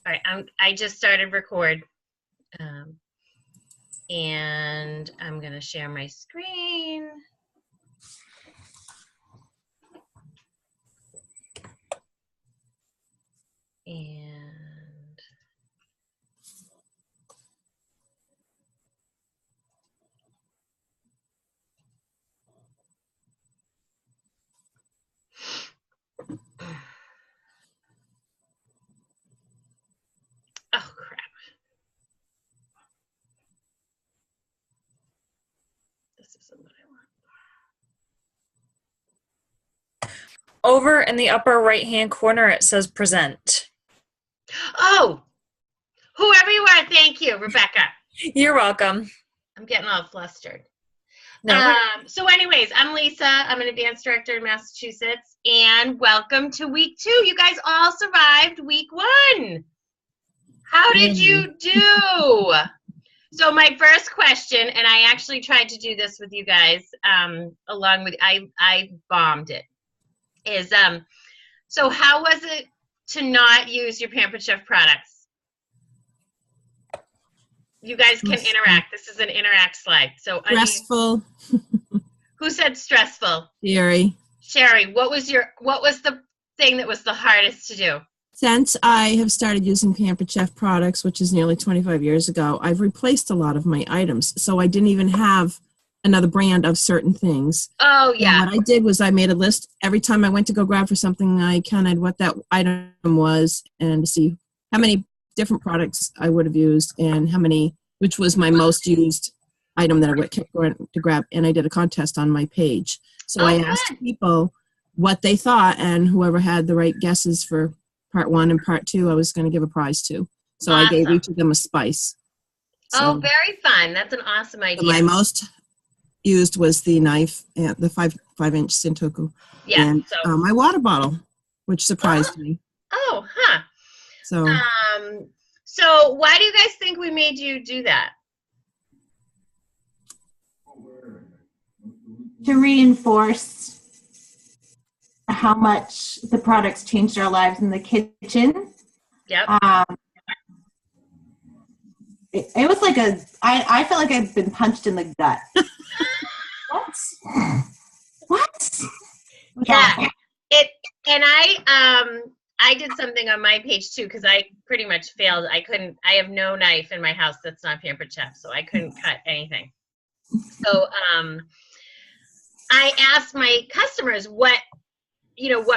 All right, I just started record, um, and I'm gonna share my screen. And oh crap. This isn't what I want. Over in the upper right-hand corner, it says present. Oh, whoever you are, thank you, Rebecca. You're welcome. I'm getting all flustered. No. So anyways, I'm Lisa. I'm an advanced director in Massachusetts, and welcome to week 2. You guys all survived week 1. How did you do? So my first question, and I actually tried to do this with you guys, along with, I bombed it, is, so how was it to not use your Pampered Chef products? You guys can interact. This is an interact slide. So stressful. Who said stressful? Sherry. Sherry, what was the thing that was the hardest to do? Since I have started using Pampered Chef products, which is nearly 25 years ago, I've replaced a lot of my items. So I didn't even have another brand of certain things. Oh, yeah. And what I did was I made a list. Every time I went to go grab for something, I counted what that item was and to see how many different products I would have used and how many, which was my most used item that I kept going to grab. And I did a contest on my page. So I asked people what they thought, and whoever had the right guesses for part 1 and part 2, I was going to give a prize to. So I gave each of them a spice. So, very fun. That's an awesome idea. My most used was the knife and the 5-inch Sentoku. Yeah. And my water bottle, which surprised me. Oh, huh. So why do you guys think we made you do that? To reinforce how much the products changed our lives in the kitchen. Yep. It was like I felt like I've been punched in the gut. What? Yeah. And I did something on my page too, because I pretty much failed. I have no knife in my house that's not Pampered Chef, so I couldn't cut anything. So I asked my customers what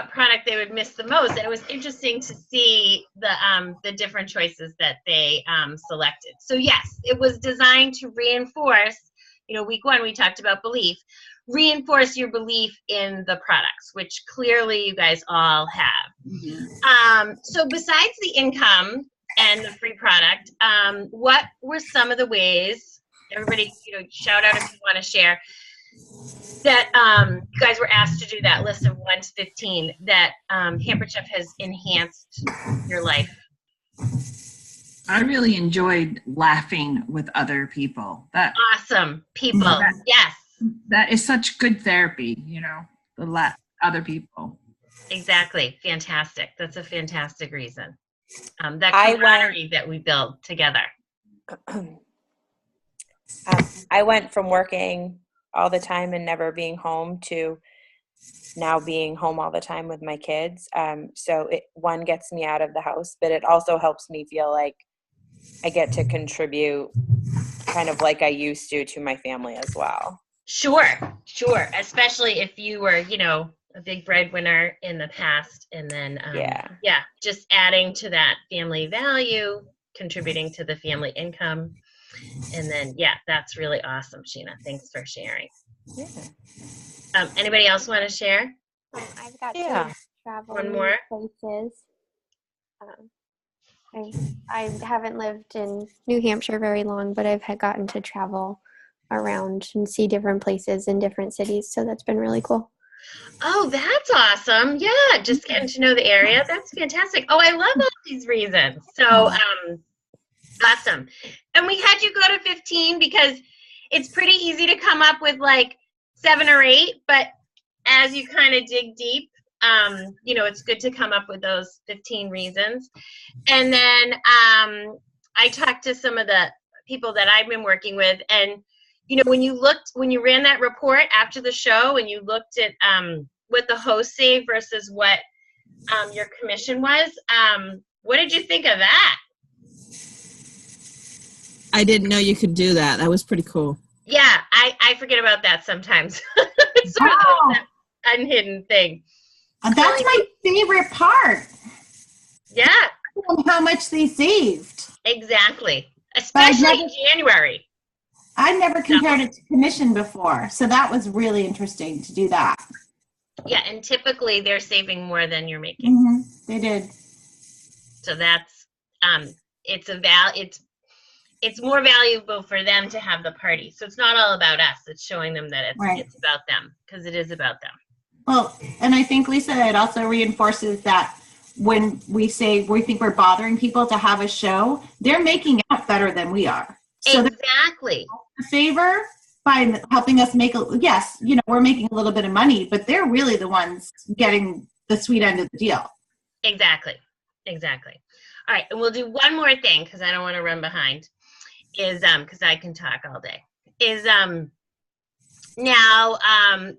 product they would miss the most, and it was interesting to see the different choices that they selected. So yes, it was designed to reinforce, week 1 we talked about belief, reinforce your belief in the products, which clearly you guys all have. Mm-hmm. So besides the income and the free product, what were some of the ways, everybody, shout out if you want to share, that you guys were asked to do that list of 1 to 15 that Pampered Chef has enhanced your life? I really enjoyed laughing with other people. Awesome. People. Yes. That is such good therapy, the laugh other people. Exactly. Fantastic. That's a fantastic reason. That camaraderie that we build together. I went from working all the time and never being home to now being home all the time with my kids. So one gets me out of the house, but it also helps me feel like I get to contribute kind of like I used to my family as well. Sure. Especially if you were, a big breadwinner in the past, and then, just adding to that family value, contributing to the family income. And then, that's really awesome, Sheena. Thanks for sharing. Yeah. Anybody else want to share? I've got to travel One more places. I haven't lived in New Hampshire very long, but I've gotten to travel around and see different places in different cities. So that's been really cool. Oh, that's awesome. Yeah, just getting to know the area. That's fantastic. Oh, I love all these reasons. So, awesome. And we had you go to 15 because it's pretty easy to come up with like 7 or 8, but as you kind of dig deep, it's good to come up with those 15 reasons. And then I talked to some of the people that I've been working with, and when you ran that report after the show and you looked at what the host saved versus what your commission was, what did you think of that? I didn't know you could do that. That was pretty cool. Yeah, I forget about that sometimes. It's sort of that unhidden thing. That's my favorite part. Yeah, How much they saved. exactly. Especially in January. I've never compared it to commission before, so that was really interesting to do that. Yeah, and typically they're saving more than you're making. They did. So that's it's more valuable for them to have the party. So it's not all about us. It's showing them that it's about them, because it is about them. Well, and I think, Lisa, it also reinforces that when we say we think we're bothering people to have a show, they're making out better than we are. So Exactly. a favor by helping us we're making a little bit of money, but they're really the ones getting the sweet end of the deal. Exactly. All right, and we'll do one more thing because I don't want to run behind. Is because I can talk all day. Is now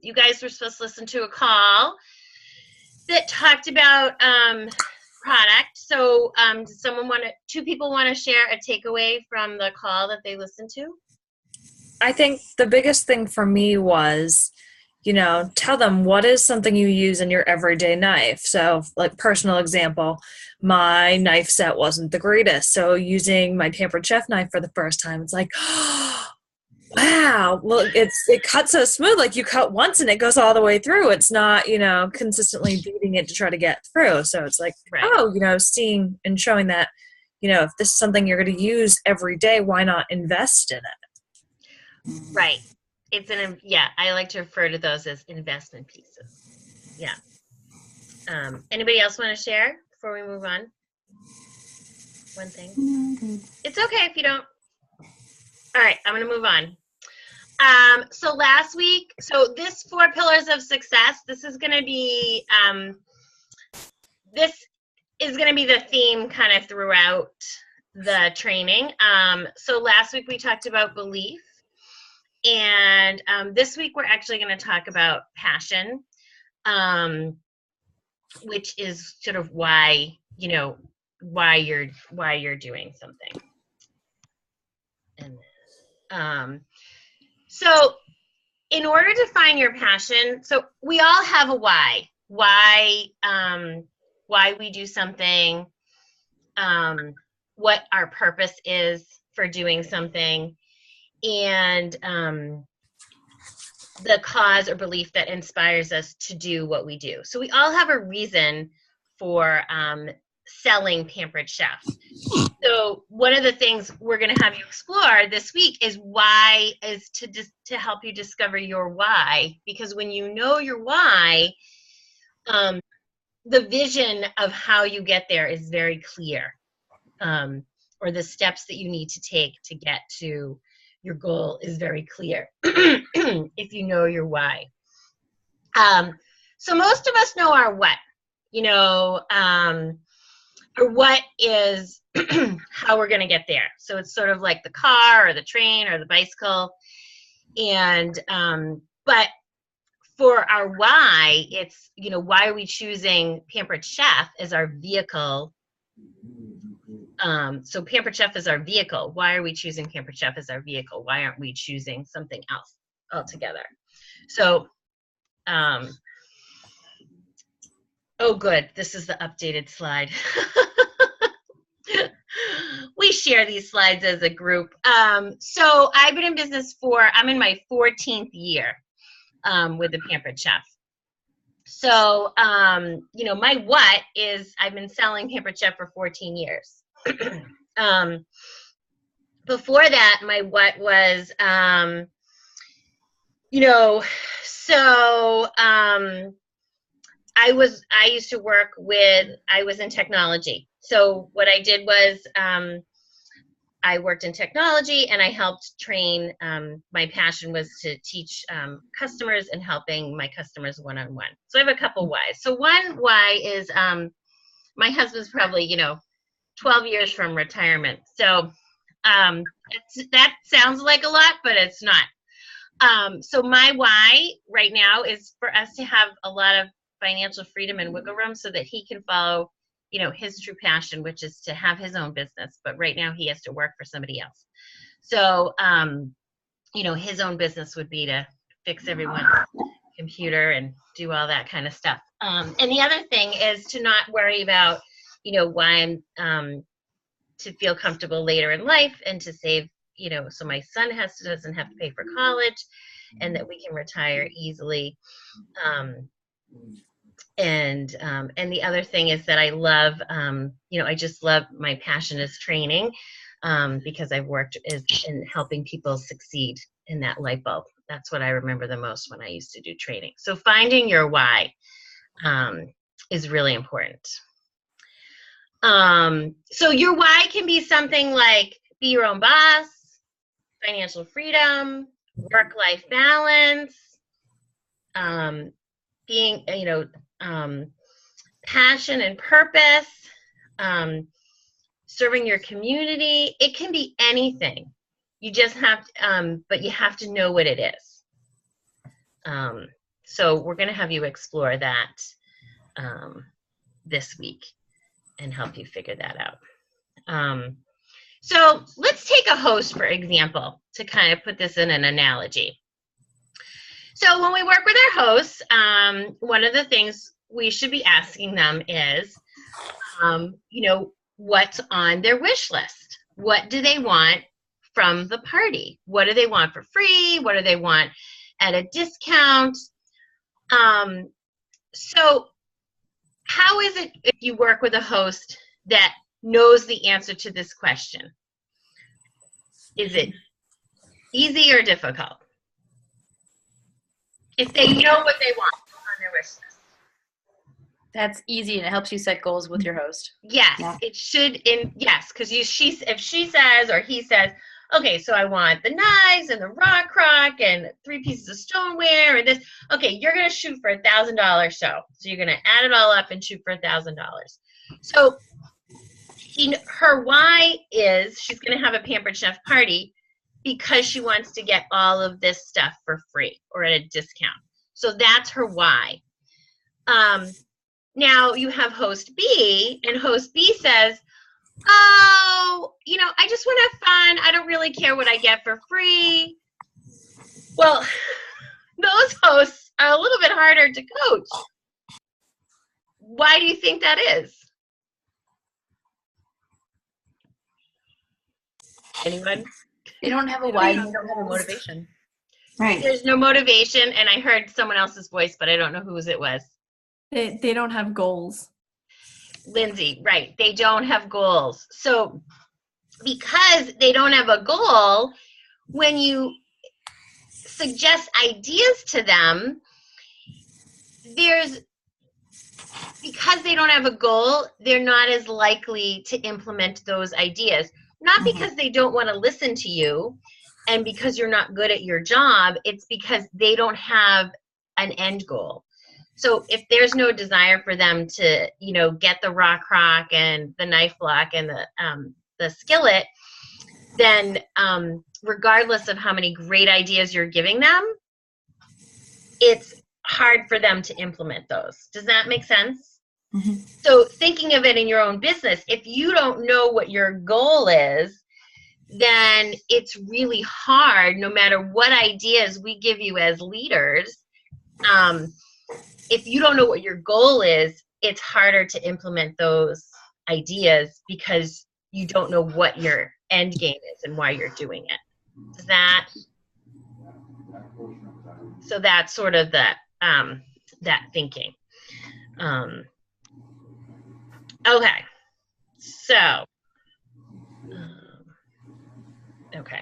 you guys were supposed to listen to a call that talked about product. So does two people want to share a takeaway from the call that they listened to? I think the biggest thing for me was, tell them what is something you use in your everyday knife. So, like, personal example, my knife set wasn't the greatest. So using my Pampered Chef knife for the first time, it's like, oh, wow, well, it cuts so smooth. Like, you cut once and it goes all the way through. It's not, consistently beating it to try to get through. So it's like, seeing and showing that, if this is something you're going to use every day, why not invest in it? Right. I like to refer to those as investment pieces. Yeah. Anybody else want to share before we move on? One thing. It's okay if you don't. All right, I'm going to move on. So last week, this 4 pillars of success, this is going to be the theme kind of throughout the training. So last week we talked about belief. And this week we're actually going to talk about passion, which is sort of why you're doing something. And so in order to find your passion, so we all have a why we do something, what our purpose is for doing something, and the cause or belief that inspires us to do what we do. So we all have a reason for selling Pampered Chef. So one of the things we're going to have you explore this week is to help you discover your why. Because when you know your why, the vision of how you get there is very clear, or the steps that you need to take to get to your goal is very clear if you know your why. So most of us know our what, or what is how we're going to get there. So it's sort of like the car or the train or the bicycle. And, but for our why, it's, why are we choosing Pampered Chef as our vehicle? So Pampered Chef is our vehicle. Why are we choosing Pampered Chef as our vehicle? Why aren't we choosing something else altogether? So, oh, good. This is the updated slide. We share these slides as a group. So I've been in business I'm in my 14th year with the Pampered Chef. So, my what is I've been selling Pampered Chef for 14 years. Before that, my what was, I was in technology. So what I did was, I worked in technology and I helped train. My passion was to teach customers and helping my customers one-on-one. So I have a couple whys. So one why is my husband's probably, 12 years from retirement. So that sounds like a lot, but it's not. So my why right now is for us to have a lot of financial freedom and wiggle room so that he can follow, his true passion, which is to have his own business. But right now he has to work for somebody else. So, his own business would be to fix everyone's computer and do all that kind of stuff. And the other thing is to not worry about, why I'm to feel comfortable later in life and to save, so my son doesn't have to pay for college and that we can retire easily. And the other thing is that I love, I just love, my passion is training because I've worked in helping people succeed in that light bulb. That's what I remember the most when I used to do training. So finding your why is really important. So your why can be something like be your own boss, financial freedom, work-life balance, being, passion and purpose, serving your community. It can be anything. You just have to, but you have to know what it is. So we're going to have you explore that this week and help you figure that out. So let's take a host, for example, to kind of put this in an analogy. So when we work with our hosts, one of the things we should be asking them is, what's on their wish list? What do they want from the party? What do they want for free? What do they want at a discount? So how is it if you work with a host that knows the answer to this question? Is it easy or difficult? If they know what they want on their wish list. That's easy, and it helps you set goals with your host. Yes, Yeah. it should. Yes, because if she says or he says, okay, so I want the knives and the rock crock and 3 pieces of stoneware and this. Okay, you're gonna shoot for $1,000 show. So you're gonna add it all up and shoot for $1,000. So her why is she's gonna have a Pampered Chef party because she wants to get all of this stuff for free or at a discount. So that's her why. Now you have host B, and host B says, oh, I just want to have fun. I don't really care what I get for free. Well, those hosts are a little bit harder to coach. Why do you think that is? Anyone? They don't have a why, they don't have a motivation. Right. There's no motivation, and I heard someone else's voice, but I don't know whose it was. They don't have goals. Lindsay, right. They don't have goals. So because they don't have a goal, when you suggest ideas to them, because they don't have a goal, they're not as likely to implement those ideas. Not because they don't want to listen to you and because you're not good at your job, it's because they don't have an end goal. So if there's no desire for them to, get the rock crock and the knife block and the skillet, then regardless of how many great ideas you're giving them, it's hard for them to implement those. Does that make sense? Mm-hmm. So thinking of it in your own business, if you don't know what your goal is, then it's really hard, no matter what ideas we give you as leaders. If you don't know what your goal is, it's harder to implement those ideas because you don't know what your end game is and why you're doing it. So that's sort of that thinking. Okay. So, okay.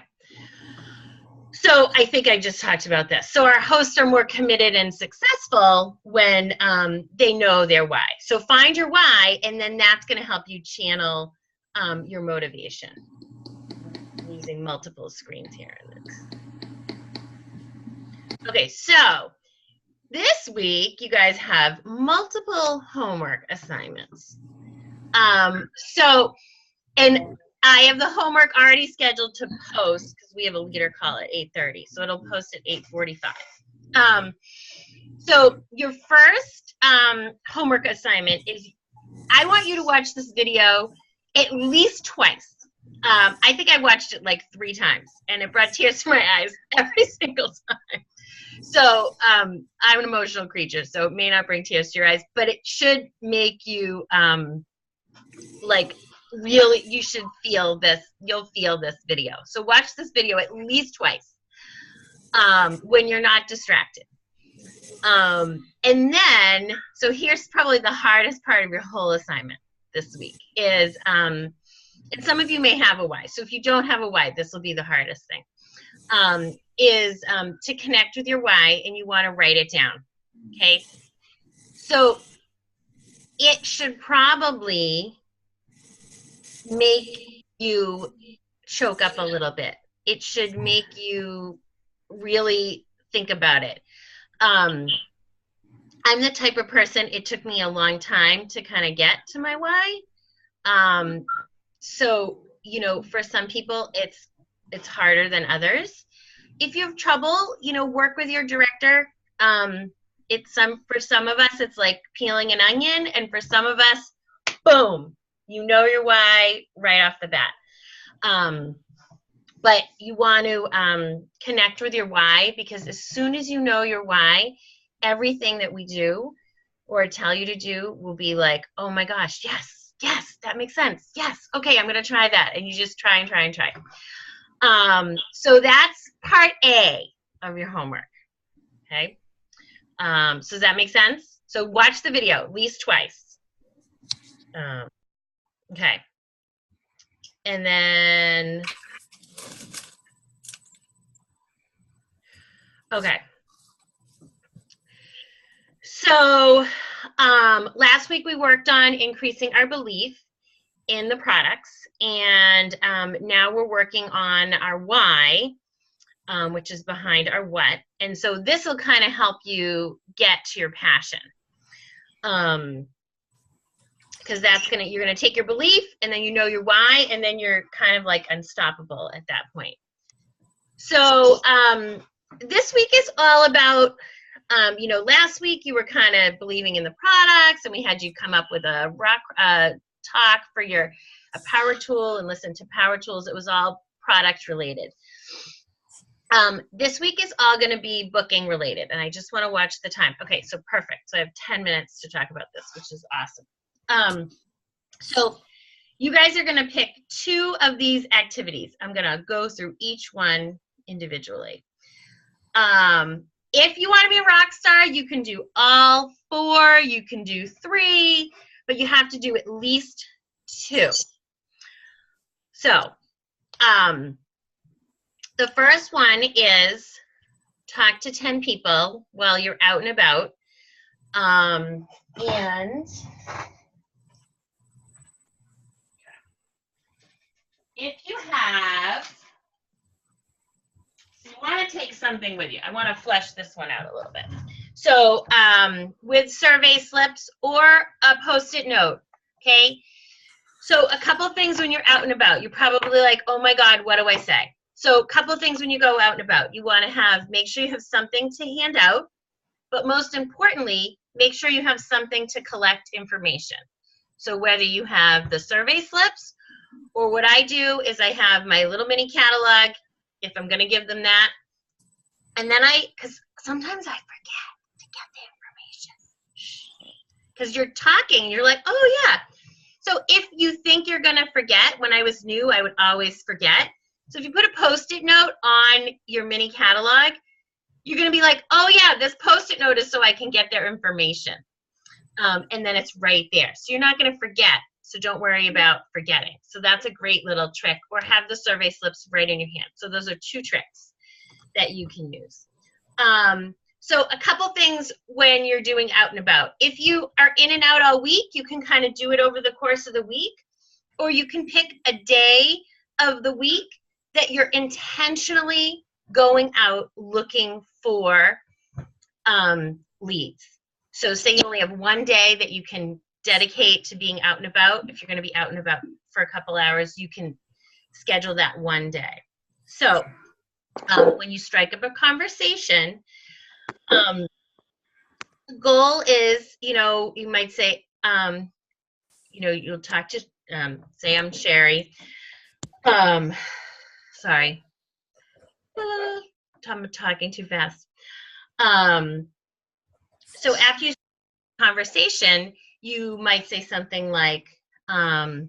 So I think I just talked about this. So our hosts are more committed and successful when they know their why. So find your why, and then that's going to help you channel your motivation. using multiple screens here. Okay, so this week you guys have multiple homework assignments. And I have the homework already scheduled to post because we have a leader call at 8:30, so it'll post at 8:45. So your first homework assignment is, I want you to watch this video at least twice. I think I watched it like 3 times, and it brought tears to my eyes every single time. So I'm an emotional creature, so it may not bring tears to your eyes, but it should make you like really, you should feel this. You'll feel this video. So watch this video at least twice when you're not distracted. And then, so here's probably the hardest part of your whole assignment this week is, and some of you may have a why. So if you don't have a why, this will be the hardest thing, is to connect with your why, and you want to write it down. Okay. So it should probably make you choke up a little bit. It should make you really think about it. I'm the type of person, it took me a long time to kind of get to my why. So, you know, for some people, it's harder than others. If you have trouble, you know, work with your director. For some of us, it's like peeling an onion, and for some of us, boom, you know your why right off the bat. But you want to connect with your why, because as soon as you know your why, everything that we do or tell you to do will be like, oh my gosh, yes, that makes sense. Yes, okay, I'm going to try that. And you just try and try and try. So that's part A of your homework. Okay. So does that make sense? So watch the video at least twice. Okay. And then, okay. So last week we worked on increasing our belief in the products, and now we're working on our why, which is behind our what. And so this will kind of help you get to your passion. Because you're gonna take your belief, and then you know your why, and then you're kind of like unstoppable at that point. So this week is all about, you know, last week you were kind of believing in the products, and we had you come up with a talk for a power tool and listen to power tools. It was all product related. This week is all going to be booking related, and I just want to watch the time. Okay, so perfect. So I have 10 minutes to talk about this, which is awesome. So you guys are going to pick 2 of these activities. I'm going to go through each one individually. If you want to be a rock star, you can do all 4, you can do 3, but you have to do at least 2. So, the first one is talk to 10 people while you're out and about. And if you want to take something with you, I want to flesh this one out a little bit. So with survey slips or a Post-it note, okay? So a couple things when you're out and about. You're probably like, oh my God, what do I say? So a couple things when you go out and about. You want to make sure you have something to hand out, but most importantly, make sure you have something to collect information. So whether you have the survey slips, or what I do is I have my little mini catalog, if I'm going to give them that. And then because sometimes I forget to get the information. Because you're talking, you're like, oh yeah. So if you think you're going to forget, when I was new, I would always forget. So if you put a Post-it note on your mini catalog, you're going to be like, oh yeah, this Post-it note is so I can get their information. And then it's right there. So you're not going to forget. So don't worry about forgetting. So that's a great little trick. Or have the survey slips right in your hand. So those are 2 tricks that you can use. So a couple things when you're doing out and about. If you are in and out all week, you can kind of do it over the course of the week. Or you can pick a day of the week that you're intentionally going out looking for leads. So say you only have one day that you can dedicate to being out and about. If you're going to be out and about for a couple hours, you can schedule that one day. So when you strike up a conversation, the goal is, you might say, you'll talk to, say I'm Sherry. Sorry. I'm talking too fast. So after you start the conversation, you might say something like, oh,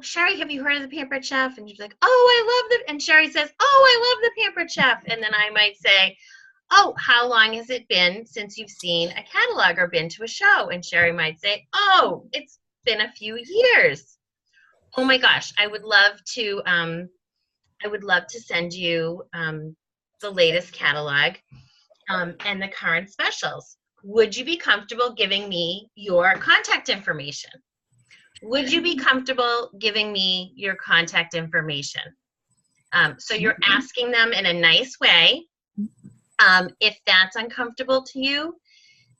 Sherry, have you heard of the Pampered Chef? And you're like, oh, I love and Sherry says, oh, I love the Pampered Chef. And then I might say, oh, how long has it been since you've seen a catalog or been to a show? And Sherry might say, oh, it's been a few years. Oh my gosh, I would love to send you the latest catalog and the current specials. Would you be comfortable giving me your contact information? Would you be comfortable giving me your contact information? So you're asking them in a nice way. If that's uncomfortable to you,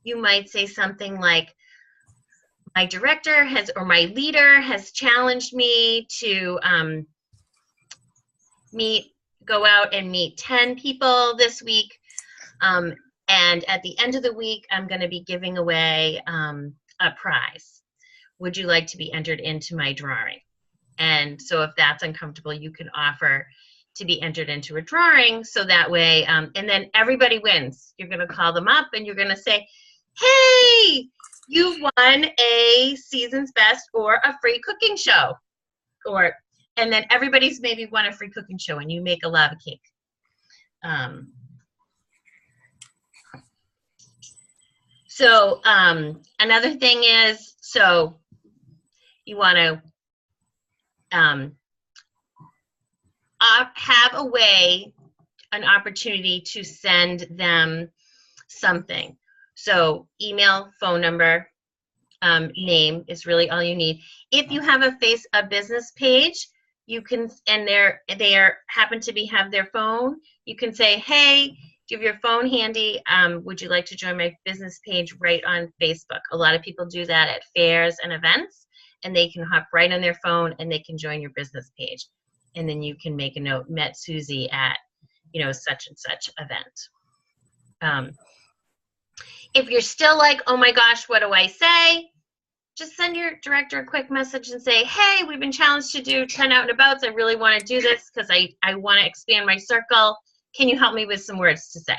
you might say something like, my director or my leader has challenged me to go out and meet 10 people this week. And at the end of the week, I'm going to be giving away a prize. Would you like to be entered into my drawing? And so if that's uncomfortable, you can offer to be entered into a drawing. So that way, and then everybody wins. You're going to call them up and you're going to say, hey, you've won a season's best or a free cooking show. And then everybody's maybe won a free cooking show and you make a lava cake. So another thing is, so you want to have a way, an opportunity to send them something. So email, phone number, name is really all you need. If you have a business page, you can, and they happen to have their phone, you can say, hey, do you have your phone handy? Would you like to join my business page right on Facebook? A lot of people do that at fairs and events, and they can hop right on their phone and they can join your business page. And then you can make a note, met Susie at, such and such event. If you're still like, oh my gosh, what do I say? Just send your director a quick message and say, hey, we've been challenged to do 10 out and abouts. I really want to do this because I want to expand my circle. Can you help me with some words to say?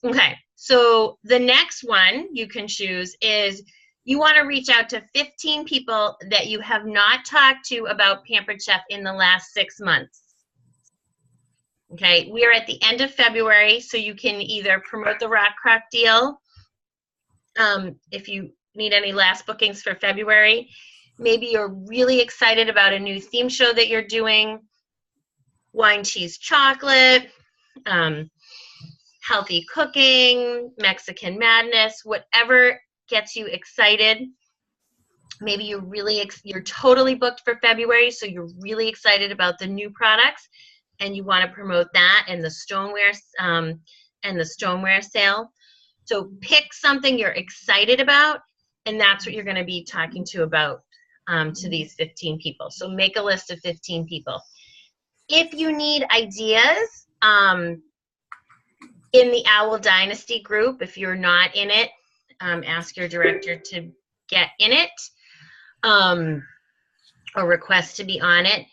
Okay, so the next one you can choose is you want to reach out to 15 people that you have not talked to about Pampered Chef in the last 6 months. Okay, we are at the end of February, so you can either promote the Rock Crock deal if you need any last bookings for February. Maybe you're really excited about a new theme show that you're doing, wine, cheese, chocolate, healthy cooking, Mexican madness, whatever gets you excited. Maybe you're totally booked for February, so you're really excited about the new products and you want to promote that and the stoneware sale. So pick something you're excited about, and that's what you're going to be talking to these 15 people. So make a list of 15 people. If you need ideas, in the Owl Dynasty group, if you're not in it, ask your director to get in it or request to be on it.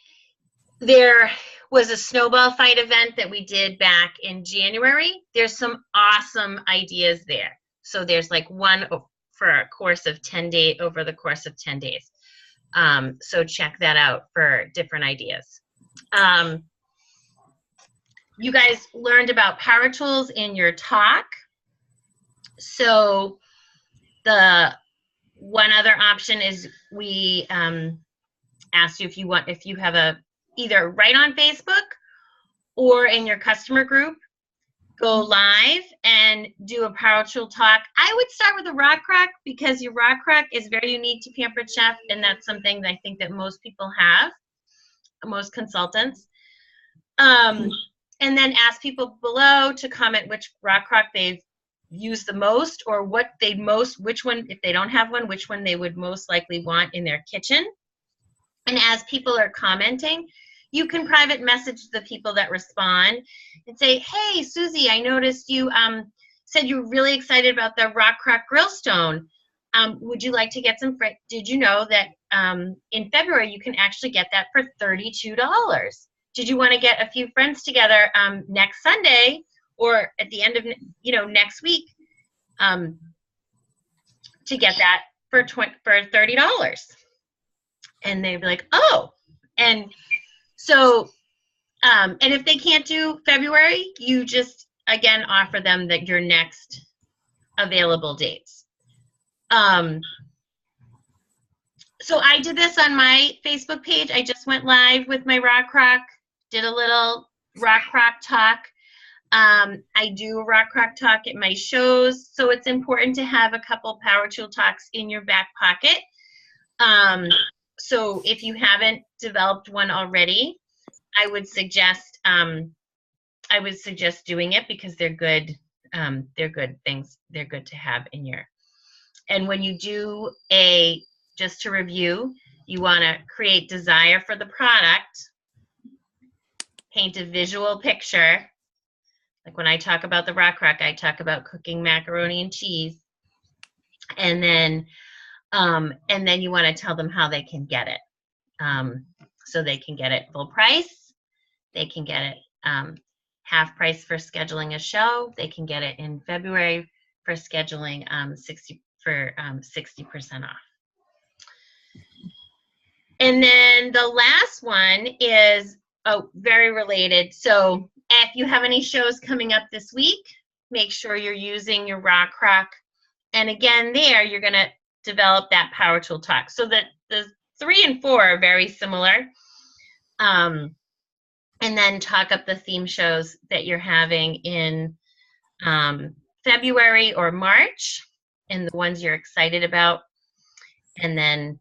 There was a snowball fight event that we did back in January. There's some awesome ideas there. So there's like one for a course of 10 days, over the course of 10 days. So check that out for different ideas. You guys learned about power tools in your talk. So the one other option is we asked you if you have either right on Facebook or in your customer group, go live and do a Power Tool talk. I would start with a rock crack because your rock crack is very unique to Pampered Chef, and that's something that I think that most people have, most consultants. And then ask people below to comment which rock crack they've used the most, or what they which one, if they don't have one, which one they would most likely want in their kitchen. And as people are commenting, you can private message the people that respond and say, hey, Susie, I noticed you said you were really excited about the Rock Crack Grill Stone. Would you like to get some? Did you know that in February you can actually get that for $32? Did you want to get a few friends together next Sunday or at the end of next week to get that for $30? And they'd be like, oh, and so, and if they can't do February, you just, again, offer them your next available dates. So I did this on my Facebook page. I just went live with my Rock Crack, did a little Rock Crack talk. I do a Rock Crack talk at my shows, so it's important to have a couple Power Tool talks in your back pocket. So if you haven't developed one already, I would suggest doing it because they're good. They're good things. They're good to have in your. And when you do just to review, you want to create desire for the product, paint a visual picture. Like when I talk about the Rock Crack, I talk about cooking macaroni and cheese, and then you want to tell them how they can get it. So they can get it full price. They can get it half price for scheduling a show. They can get it in February for scheduling 60% off. And then the last one is very related. So if you have any shows coming up this week, make sure you're using your Rock Crack. And again, there you're going to develop that Power Tool talk. So that the 3 and 4 are very similar. And then talk up the theme shows that you're having in February or March, and the ones you're excited about. And then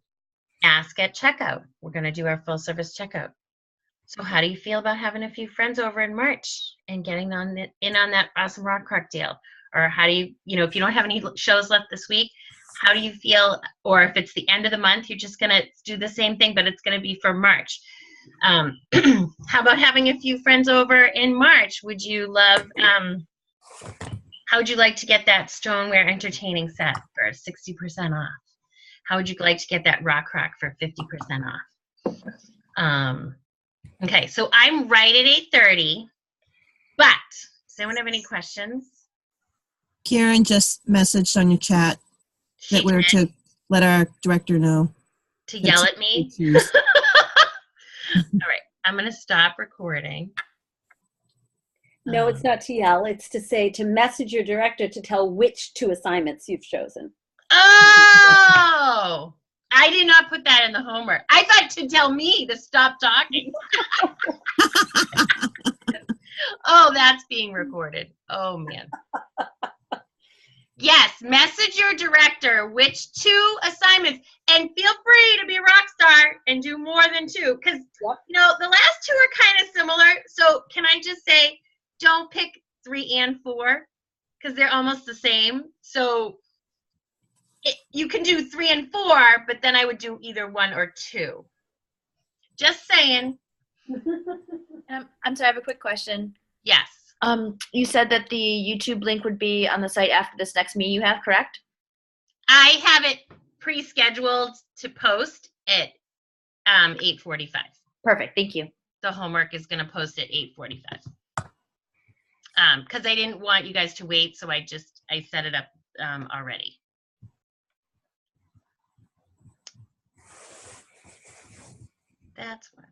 ask at checkout. We're going to do our full service checkout. So how do you feel about having a few friends over in March and getting in on that awesome Rock Crack deal? Or how do you, if you don't have any shows left this week, how do you feel? Or if it's the end of the month, you're just going to do the same thing, but it's going to be for March. How about having a few friends over in March? Would you love, how would you like to get that stoneware entertaining set for 60% off? How would you like to get that Rock Crack for 50% off? Okay, so I'm right at 8:30, but does anyone have any questions? Karen just messaged on your chat that we're to let our director know. To yell at me? All right, I'm going to stop recording. No, it's not to yell. It's to say, to message your director to tell which 2 assignments you've chosen. Oh, I did not put that in the homework. I thought to tell me to stop talking. Oh, that's being recorded. Oh, man. Yes, message your director which 2 assignments, and feel free to be a rock star and do more than 2, because the last 2 are kind of similar. So can I just say, don't pick 3 and 4 because they're almost the same. So you can do 3 and 4, but then I would do either 1 or 2. Just saying. I'm sorry, I have a quick question. Yes. You said that the YouTube link would be on the site after this next meeting you have, correct? I have it pre-scheduled to post at 8:45. Perfect, thank you. The homework is going to post at 8:45. Because I didn't want you guys to wait, so I set it up already. That's what.